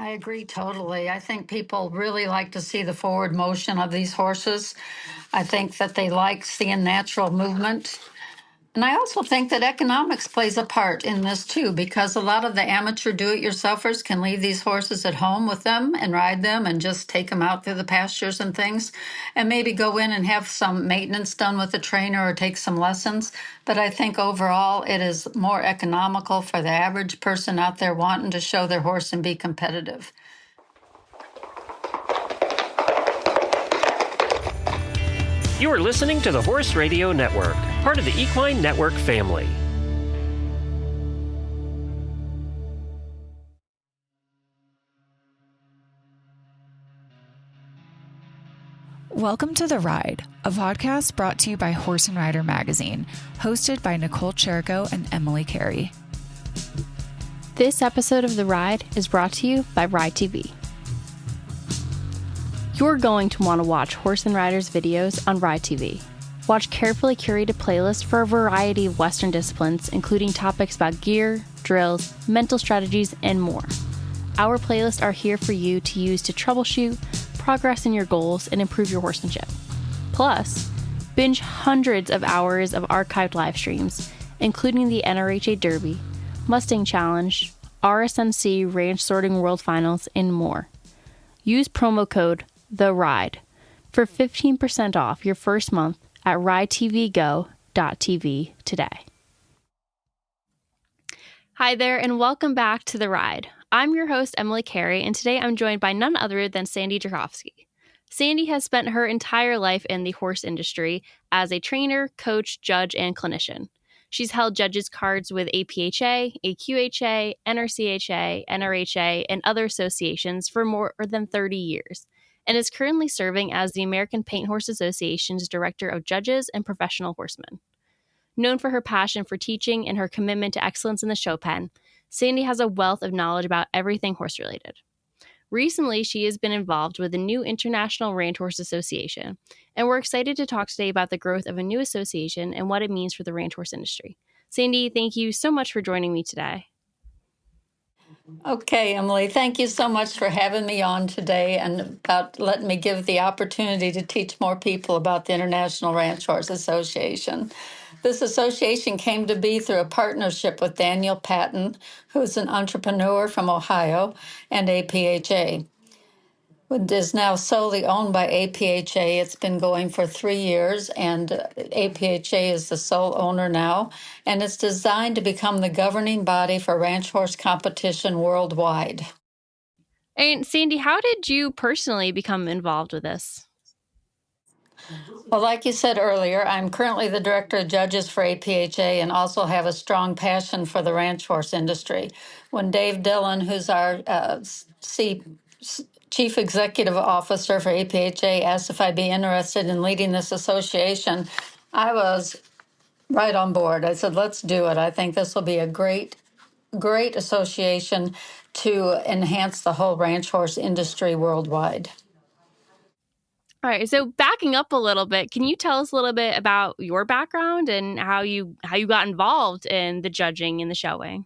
I agree totally. I think people really like to see the forward motion of these horses. I think that they like seeing natural movement. And I also think that economics plays a part in this too, because a lot of the amateur do-it-yourselfers can leave these horses at home with them and ride them and just take them out through the pastures and things, and maybe go in and have some maintenance done with the trainer or take some lessons. But I think overall it is more economical for the average person out there wanting to show their horse and be competitive. You are listening to the Horse Radio Network, part of the Equine Network family. Welcome to The Ride, a podcast brought to you by Horse and Rider magazine, hosted by Nicole Cherico and Emily Carey. This episode of The Ride is brought to you by Ride TV. You're going to want to watch Horse and Riders videos on Ride TV. Watch carefully curated playlists for a variety of Western disciplines, including topics about gear, drills, mental strategies, and more. Our playlists are here for you to use to troubleshoot, progress in your goals, and improve your horsemanship. Plus, binge hundreds of hours of archived live streams, including the NRHA Derby, Mustang Challenge, RSMC Ranch Sorting World Finals, and more. Use promo code THERIDE for 15% off your first month at ridetvgo.tv today. Hi there, and welcome back to The Ride. I'm your host, Emily Carey, and today I'm joined by none other than Sandy Jirkovsky. Sandy has spent her entire life in the horse industry as a trainer, coach, judge, and clinician. She's held judges' cards with APHA, AQHA, NRCHA, NRHA, and other associations for more than 30 years, and is currently serving as the American Paint Horse Association's Director of Judges and Professional Horsemen. Known for her passion for teaching and her commitment to excellence in the show pen, Sandy has a wealth of knowledge about everything horse-related. Recently, she has been involved with the new International Ranch Horse Association, and we're excited to talk today about the growth of a new association and what it means for the ranch horse industry. Sandy, thank you so much for joining me today. Okay, Emily, thank you so much for having me on today and about letting me give the opportunity to teach more people about the International Ranch Horse Association. This association came to be through a partnership with Daniel Patton, who's an entrepreneur from Ohio, and APHA. It is now solely owned by APHA. It's been going for 3 years, and APHA is the sole owner now. And it's designed to become the governing body for ranch horse competition worldwide. And Sandy, how did you personally become involved with this? Well, like you said earlier, I'm currently the director of judges for APHA and also have a strong passion for the ranch horse industry. When Dave Dillon, who's our Chief Executive Officer for APHA, asked if I'd be interested in leading this association, I was right on board. I said, let's do it. I think this will be a great association to enhance the whole ranch horse industry worldwide. All right, so backing up a little bit, can you tell us a little bit about your background and how you got involved in the judging and the showing?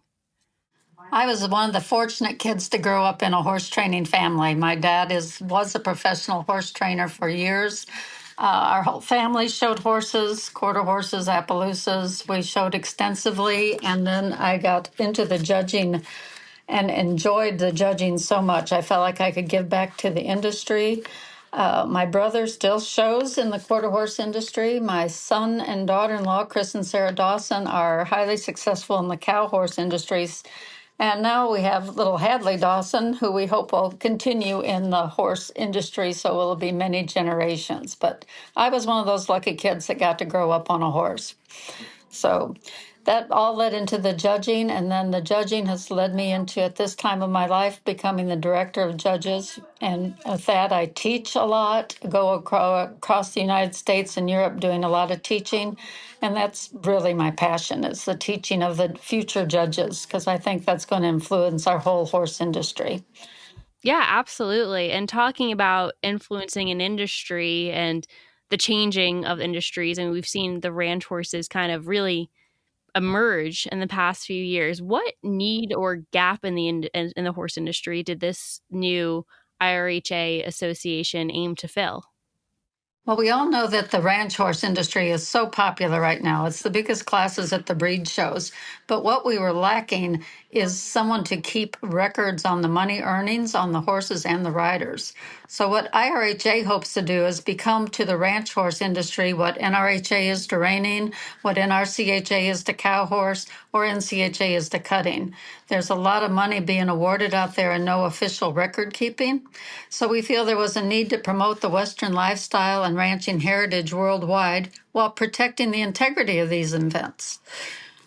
I was one of the fortunate kids to grow up in a horse training family. My dad was a professional horse trainer for years. Our whole family showed horses, quarter horses, Appaloosas. We showed extensively, and then I got into the judging and enjoyed the judging so much. I felt like I could give back to the industry. My brother still shows in the quarter horse industry. My son and daughter-in-law, Chris and Sarah Dawson, are highly successful in the cow horse industries. And now we have little Hadley Dawson, who we hope will continue in the horse industry, so it'll be many generations. But I was one of those lucky kids that got to grow up on a horse. So that all led into the judging, and then the judging has led me into, at this time of my life, becoming the director of judges. And with that, I teach a lot, go across the United States and Europe doing a lot of teaching. And that's really my passion, is the teaching of the future judges, because I think that's going to influence our whole horse industry. Yeah, absolutely. And talking about influencing an industry and the changing of industries, and we've seen the ranch horses kind of really emerge in the past few years. What need or gap in the horse industry did this new IRHA association aim to fill? Well, we all know that the ranch horse industry is so popular right now. It's the biggest classes at the breed shows. But what we were lacking is someone to keep records on the money earnings on the horses and the riders. So, what IRHA hopes to do is become to the ranch horse industry what NRHA is to reining, what NRCHA is to cow horse, or NCHA is to cutting. There's a lot of money being awarded out there and no official record keeping. So we feel there was a need to promote the Western lifestyle and ranching heritage worldwide while protecting the integrity of these events.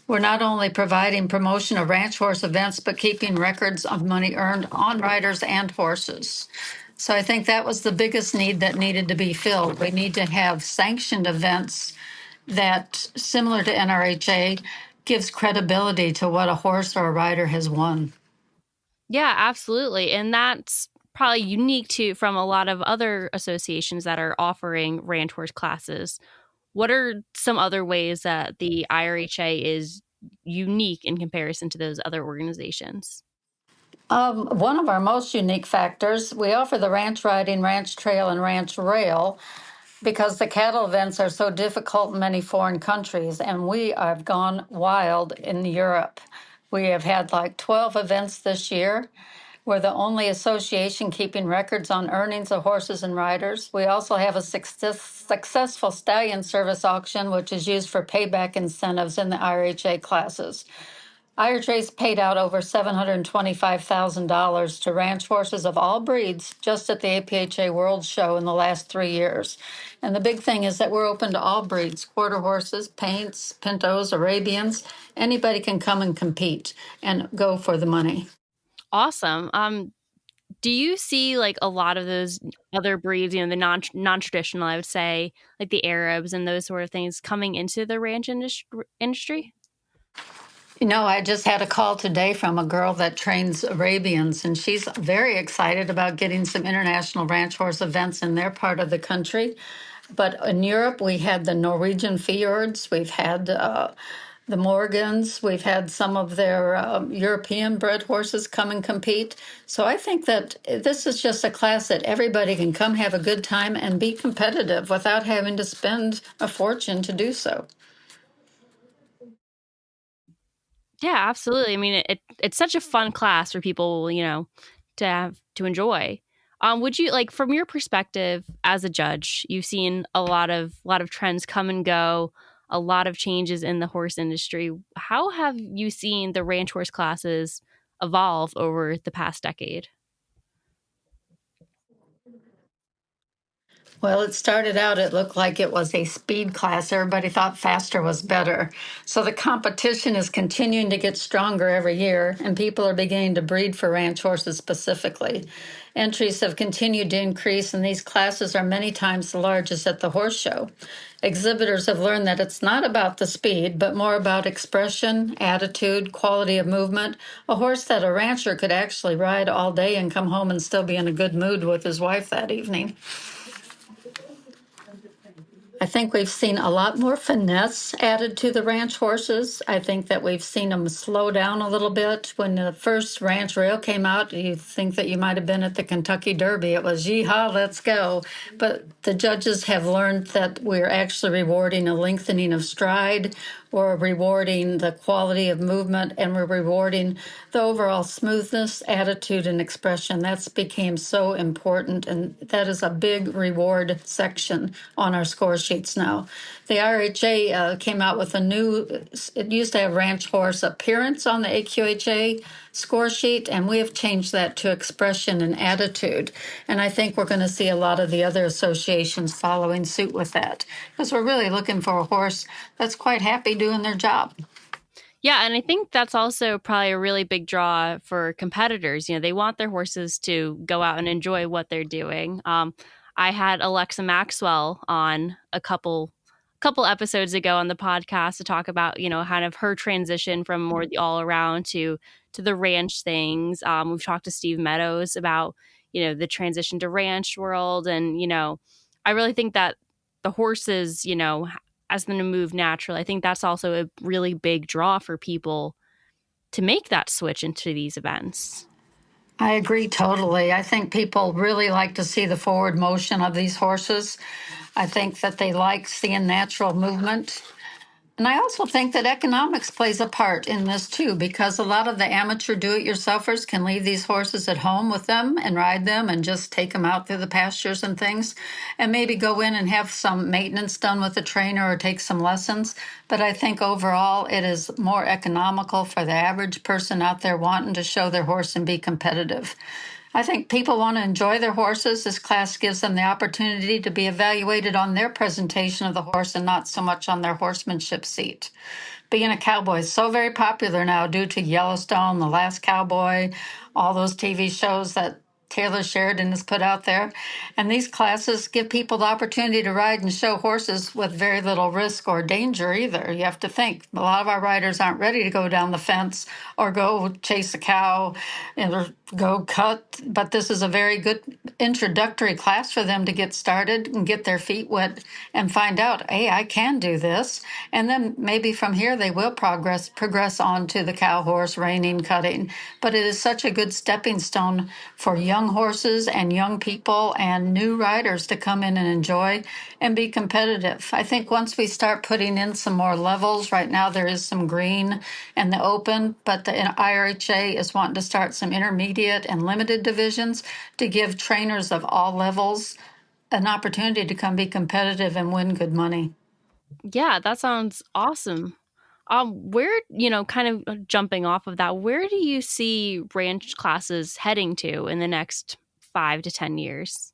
We're not only providing promotion of ranch horse events, but keeping records of money earned on riders and horses. So I think that was the biggest need that needed to be filled. We need to have sanctioned events that, similar to NRHA, gives credibility to what a horse or a rider has won. Yeah, absolutely. And that's probably unique from a lot of other associations that are offering ranch horse classes. What are some other ways that the IRHA is unique in comparison to those other organizations? One of our most unique factors, we offer the ranch riding, ranch trail, and ranch rail because the cattle events are so difficult in many foreign countries, and we have gone wild in Europe. We have had like 12 events this year. We're the only association keeping records on earnings of horses and riders. We also have a successful stallion service auction, which is used for payback incentives in the IRHA classes. IRHA's paid out over $725,000 to ranch horses of all breeds just at the APHA World Show in the last 3 years. And the big thing is that we're open to all breeds, quarter horses, paints, pintos, Arabians. Anybody can come and compete and go for the money. Awesome. Do you see like a lot of those other breeds, the non-traditional, I would say, like the Arabs and those sort of things coming into the ranch industry? I just had a call today from a girl that trains Arabians, and she's very excited about getting some international ranch horse events in their part of the country. But in Europe, we had the Norwegian fjords, we've had the Morgans, we've had some of their European bred horses come and compete. So I think that this is just a class that everybody can come have a good time and be competitive without having to spend a fortune to do so. Yeah, absolutely. I mean, it's such a fun class for people, to enjoy. Would you like, from your perspective as a judge, you've seen a lot of trends come and go, a lot of changes in the horse industry. How have you seen the ranch horse classes evolve over the past decade? Well, it started out, it looked like it was a speed class. Everybody thought faster was better. So the competition is continuing to get stronger every year, and people are beginning to breed for ranch horses specifically. Entries have continued to increase, and these classes are many times the largest at the horse show. Exhibitors have learned that it's not about the speed, but more about expression, attitude, quality of movement. A horse that a rancher could actually ride all day and come home and still be in a good mood with his wife that evening. I think we've seen a lot more finesse added to the ranch horses. I think that we've seen them slow down a little bit. When the first ranch rail came out, you think that you might have been at the Kentucky Derby. It was, yeehaw, let's go. But the judges have learned that we're actually rewarding a lengthening of stride, we're rewarding the quality of movement, and we're rewarding the overall smoothness, attitude, and expression. That's became so important, and that is a big reward section on our score sheets now. The RHA came out with a new, it used to have ranch horse appearance on the AQHA score sheet, and we have changed that to expression and attitude. And I think we're going to see a lot of the other associations following suit with that, because we're really looking for a horse that's quite happy doing their job. Yeah, and I think that's also probably a really big draw for competitors. They want their horses to go out and enjoy what they're doing. I had Alexa Maxwell on a couple episodes ago on the podcast to talk about, kind of her transition from more the all around to the ranch things. We've talked to Steve Meadows about, the transition to ranch world. And, I really think that the horses, as them to move naturally. I think that's also a really big draw for people to make that switch into these events. I agree totally. I think people really like to see the forward motion of these horses. I think that they like seeing natural movement. And I also think that economics plays a part in this too, because a lot of the amateur do-it-yourselfers can leave these horses at home with them and ride them and just take them out through the pastures and things, and maybe go in and have some maintenance done with the trainer or take some lessons. But I think overall it is more economical for the average person out there wanting to show their horse and be competitive. I think people want to enjoy their horses. This class gives them the opportunity to be evaluated on their presentation of the horse and not so much on their horsemanship seat. Being a cowboy is so very popular now due to Yellowstone, The Last Cowboy, all those TV shows that Taylor Sheridan has put out there. And these classes give people the opportunity to ride and show horses with very little risk or danger either. You have to think, a lot of our riders aren't ready to go down the fence or go chase a cow or go cut, but this is a very good introductory class for them to get started and get their feet wet and find out, hey, I can do this. And then maybe from here they will progress on to the cow horse, reining, cutting. But it is such a good stepping stone for young horses and young people and new riders to come in and enjoy and be competitive. I think once we start putting in some more levels, right now there is some green and the open, but the IRHA is wanting to start some intermediate and limited divisions to give trainers of all levels an opportunity to come be competitive and win good money. Yeah, that sounds awesome. Where, kind of jumping off of that, where do you see ranch classes heading to in the next 5 to 10 years?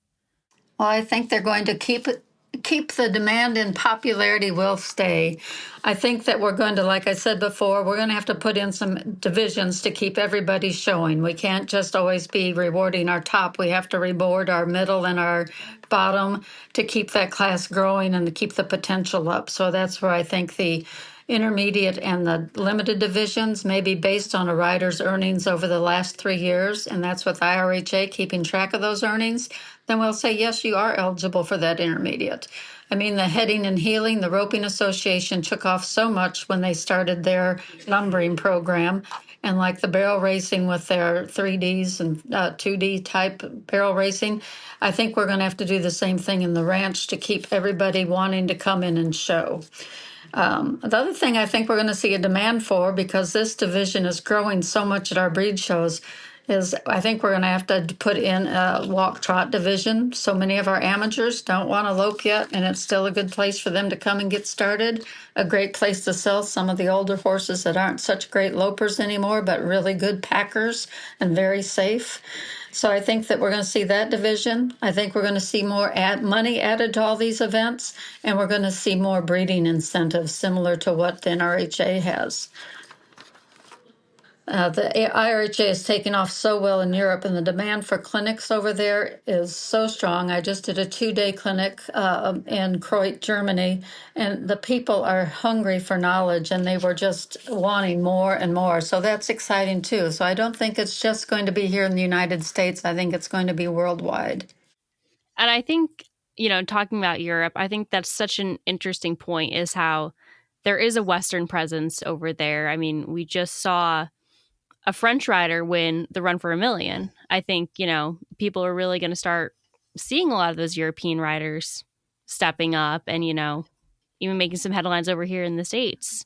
Well, I think they're going to keep the demand and popularity will stay. I think that we're going to, like I said before, we're going to have to put in some divisions to keep everybody showing. We can't just always be rewarding our top. We have to reward our middle and our bottom to keep that class growing and to keep the potential up. So that's where I think the intermediate and the limited divisions may be based on a rider's earnings over the last 3 years, and that's with IRHA keeping track of those earnings, then we'll say, yes, you are eligible for that intermediate. I mean, the Heading and Healing, the Roping Association took off so much when they started their numbering program. And like the barrel racing with their 3Ds and 2D type barrel racing, I think we're going to have to do the same thing in the ranch to keep everybody wanting to come in and show. The other thing I think we're going to see a demand for, because this division is growing so much at our breed shows, is I think we're going to have to put in a walk-trot division. So many of our amateurs don't want to lope yet, and it's still a good place for them to come and get started. A great place to sell some of the older horses that aren't such great lopers anymore, but really good packers and very safe. So I think that we're going to see that division. I think we're going to see more money added to all these events, and we're going to see more breeding incentives similar to what the NRHA has. The IRHA is taking off so well in Europe, and the demand for clinics over there is so strong. I just did a 2-day clinic in Kreuz, Germany, and the people are hungry for knowledge, and they were just wanting more and more. So that's exciting too. So I don't think it's just going to be here in the United States. I think it's going to be worldwide. And I think, talking about Europe, I think that's such an interesting point, is how there is a Western presence over there. I mean, we just saw a French rider win the Run for a Million. I think, people are really going to start seeing a lot of those European riders stepping up and, even making some headlines over here in the States.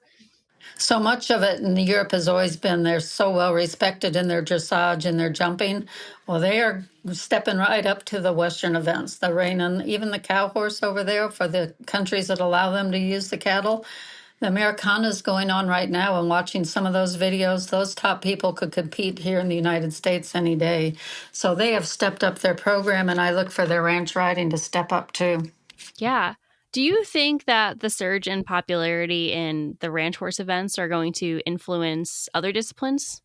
So much of it in Europe has always been they're so well respected in their dressage and their jumping. Well, they are stepping right up to the Western events, the rein and even the cow horse over there for the countries that allow them to use the cattle. The Americana is going on right now, and watching some of those videos, those top people could compete here in the United States any day. So they have stepped up their program, and I look for their ranch riding to step up too. Yeah. Do you think that the surge in popularity in the ranch horse events are going to influence other disciplines?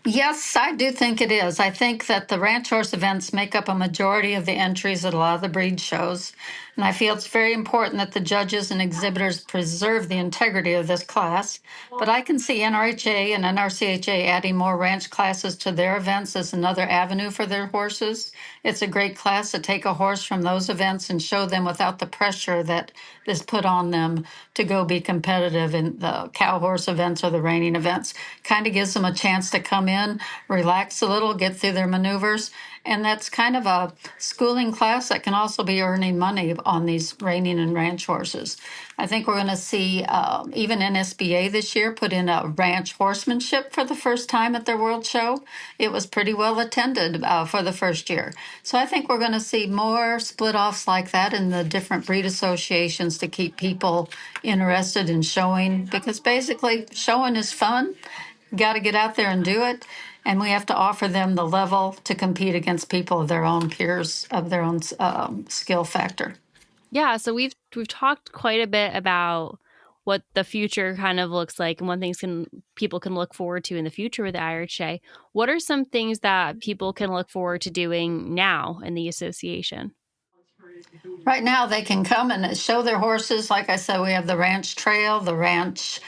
Yes, I do think it is. I think that the ranch horse events make up a majority of the entries at a lot of the breed shows. And I feel it's very important that the judges and exhibitors preserve the integrity of this class. But I can see NRHA and NRCHA adding more ranch classes to their events as another avenue for their horses. It's a great class to take a horse from those events and show them without the pressure that is put on them to go be competitive in the cow horse events or the reining events. Kind of gives them a chance to come in, relax a little, get through their maneuvers. And that's kind of a schooling class that can also be earning money on these reining and ranch horses. I think we're going to see even NSBA this year put in a ranch horsemanship for the first time at their World Show. It was pretty well attended for the first year. So I think we're going to see more split offs like that in the different breed associations to keep people interested in showing, because basically showing is fun. Got to get out there and do it. And we have to offer them the level to compete against people of their own peers, of their own skill factor. Yeah, so we've talked quite a bit about what the future kind of looks like and what things people can look forward to in the future with the IRHA. What are some things that people can look forward to doing now in the association? Right now, they can come and show their horses. Like I said, we have the ranch trail, the ranch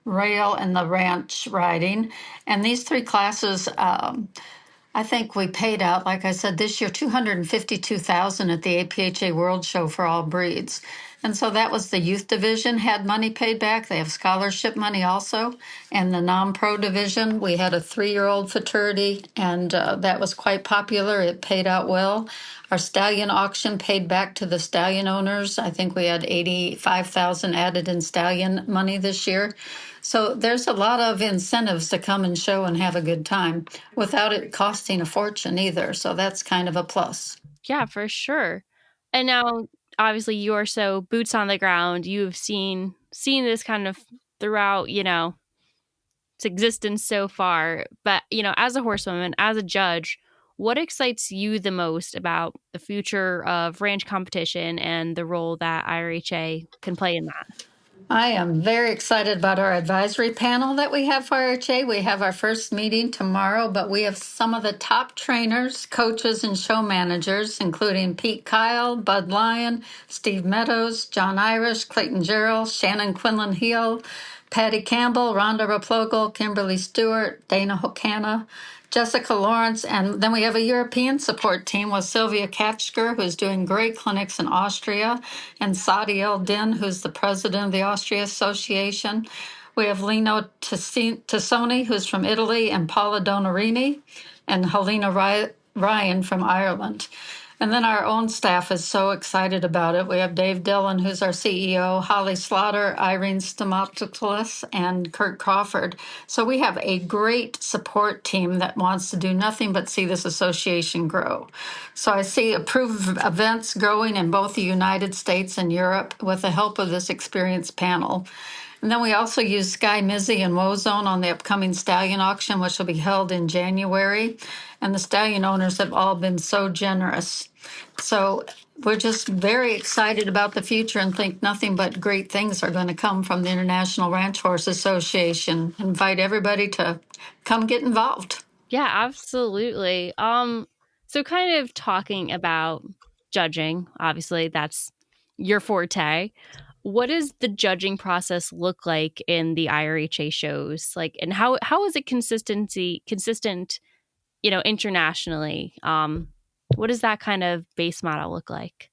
rail, and the ranch riding. And these three classes, I think we paid out, like I said, this year $252,000 at the APHA World Show for all breeds. And so that was the youth division had money paid back. They have scholarship money also. And the non-pro division, we had a 3-year-old futurity, and that was quite popular. It paid out well. Our stallion auction paid back to the stallion owners. I think we had $85,000 added in stallion money this year. So there's a lot of incentives to come and show and have a good time without it costing a fortune either. So that's kind of a plus. Yeah, for sure. And now, obviously, you are so boots on the ground. You've seen this kind of throughout, its existence so far. But, as a horsewoman, as a judge, what excites you the most about the future of ranch competition and the role that IRHA can play in that? I am very excited about our advisory panel that we have for RHA. We have our first meeting tomorrow, but we have some of the top trainers, coaches, and show managers, including Pete Kyle, Bud Lyon, Steve Meadows, John Irish, Clayton Gerald, Shannon Quinlan Hill, Patty Campbell, Rhonda Raplogel, Kimberly Stewart, Dana Hokana, Jessica Lawrence, and then we have a European support team with Sylvia Katschker, who's doing great clinics in Austria, and Sadi El Din, who's the president of the Austria Association. We have Lino Tassoni, who's from Italy, and Paula Donarini, and Helena Ryan from Ireland. And then our own staff is so excited about it. We have Dave Dillon, who's our CEO, Holly Slaughter, Irene Stamatopoulos, and Kurt Crawford. So we have a great support team that wants to do nothing but see this association grow. So I see approved events growing in both the United States and Europe with the help of this experienced panel. And then we also use Sky Mizzy and Wozone on the upcoming stallion auction, which will be held in January. And the stallion owners have all been so generous. So we're just very excited about the future and think nothing but great things are going to come from the International Ranch Horse Association. Invite everybody to come get involved. Yeah, absolutely. So kind of talking about judging, obviously that's your forte. What does the judging process look like in the IRHA shows? And how is it consistent, internationally? What does that kind of base model look like?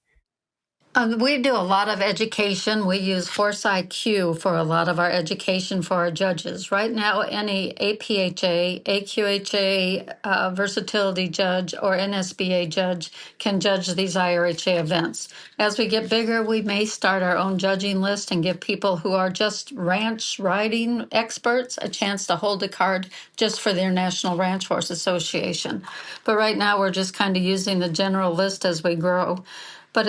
We do a lot of education. We use Horse IQ for a lot of our education for our judges. Right now, any APHA, AQHA versatility judge or NSBA judge can judge these IRHA events. As we get bigger, we may start our own judging list and give people who are just ranch riding experts a chance to hold a card just for the International Ranch Horse Association. But right now, we're just kind of using the general list as we grow. But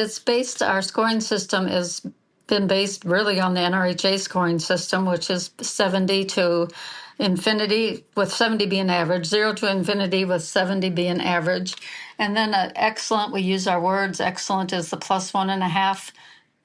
our scoring system has been based really on the NRHA scoring system, which is 70 to infinity, with 70 being average, 0 to infinity with 70 being average. And then excellent, we use our words. Excellent is the +1.5.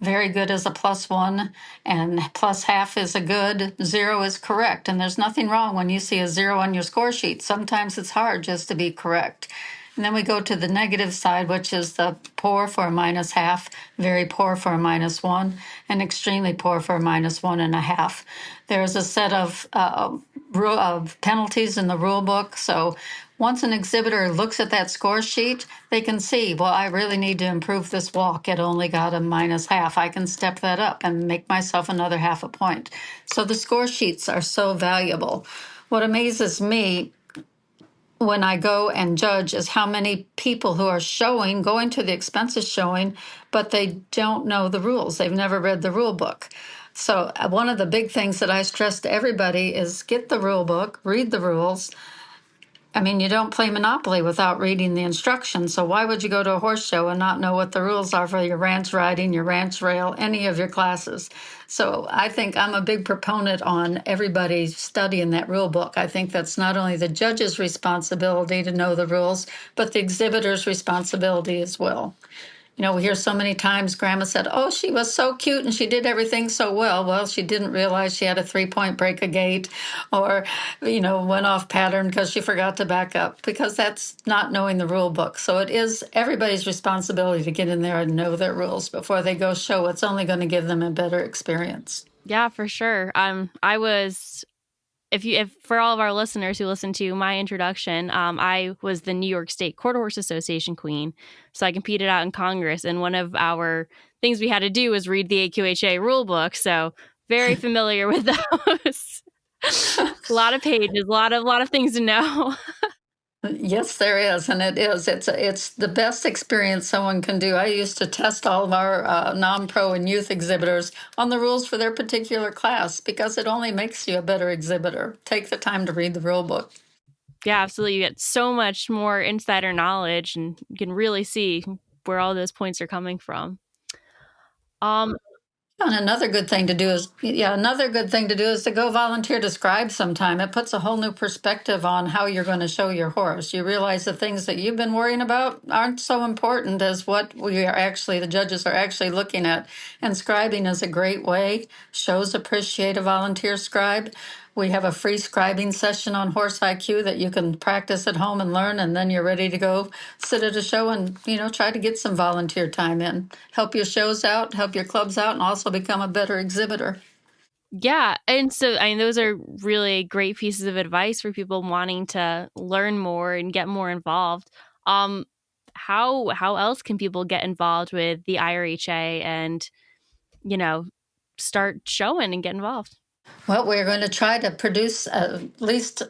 Very good is a +1, and +half is a good. 0 is correct. And there's nothing wrong when you see a 0 on your score sheet. Sometimes it's hard just to be correct. And then we go to the negative side, which is the poor for a -0.5, very poor for a -1, and extremely poor for a -1.5. There's a set of penalties in the rule book. So once an exhibitor looks at that score sheet, they can see, well, I really need to improve this walk. It only got a -0.5. I can step that up and make myself another 0.5 point. So the score sheets are so valuable. What amazes me when I go and judge is how many people who are going to the expenses showing, but they don't know the rules. They've never read the rule book. So one of the big things that I stress to everybody is get the rule book, read the rules. I mean, you don't play Monopoly without reading the instructions. So why would you go to a horse show and not know what the rules are for your ranch riding, your ranch rail, any of your classes? So I think I'm a big proponent on everybody studying that rule book. I think that's not only the judge's responsibility to know the rules, but the exhibitor's responsibility as well. You know, we hear so many times Grandma said, oh, she was so cute and she did everything so well. Well, she didn't realize she had a 3-point break a gate or, went off pattern because she forgot to back up, because that's not knowing the rule book. So it is everybody's responsibility to get in there and know their rules before they go show. It's only going to give them a better experience. Yeah, for sure. I was, if for all of our listeners who listen to my introduction, I was the New York State Quarter Horse Association queen. So I competed out in Congress, and one of our things we had to do was read the AQHA rule book. So very familiar with those. A lot of pages, a lot of things to know. Yes, there is, and it is. It's the best experience someone can do. I used to test all of our non-pro and youth exhibitors on the rules for their particular class, because it only makes you a better exhibitor. Take the time to read the rule book. Yeah, absolutely. You get so much more insider knowledge, and you can really see where all those points are coming from. And another good thing to do is to go volunteer to scribe sometime. It puts a whole new perspective on how you're going to show your horse. You realize the things that you've been worrying about aren't so important as what the judges are actually looking at. And scribing is a great way. Shows appreciate a volunteer scribe. We have a free scribing session on Horse IQ that you can practice at home and learn, and then you're ready to go sit at a show and, try to get some volunteer time in. Help your shows out, help your clubs out, and also become a better exhibitor. Yeah. And so, those are really great pieces of advice for people wanting to learn more and get more involved. How else can people get involved with the IRHA and, start showing and get involved? Well, we're going to try to produce at least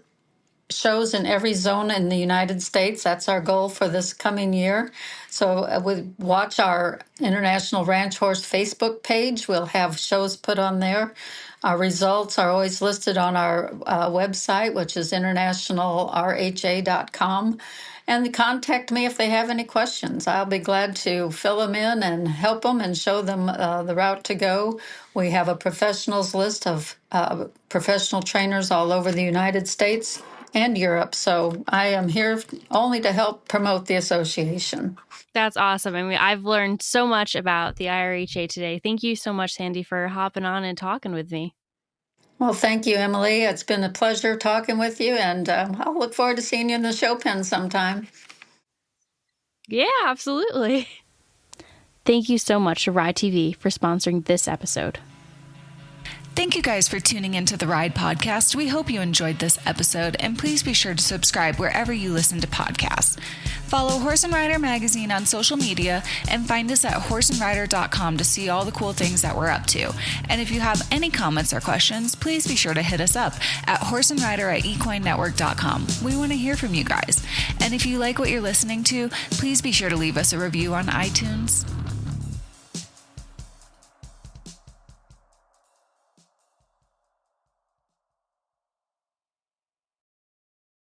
shows in every zone in the United States. That's our goal for this coming year. So we watch our International Ranch Horse Facebook page. We'll have shows put on there. Our results are always listed on our website, which is internationalrha.com. And contact me if they have any questions. I'll be glad to fill them in and help them and show them the route to go. We have a professionals list of professional trainers all over the United States and Europe. So I am here only to help promote the association. That's awesome. I've learned so much about the IRHA today. Thank you so much, Sandy, for hopping on and talking with me. Well, thank you, Emily. It's been a pleasure talking with you, and I'll look forward to seeing you in the show pen sometime. Yeah, absolutely. Thank you so much to Ride TV for sponsoring this episode. Thank you guys for tuning into the Ride podcast. We hope you enjoyed this episode, and please be sure to subscribe wherever you listen to podcasts. Follow Horse and Rider Magazine on social media and find us at horseandrider.com to see all the cool things that we're up to. And if you have any comments or questions, please be sure to hit us up at horseandrider@equinenetwork.com. We want to hear from you guys. And if you like what you're listening to, please be sure to leave us a review on iTunes.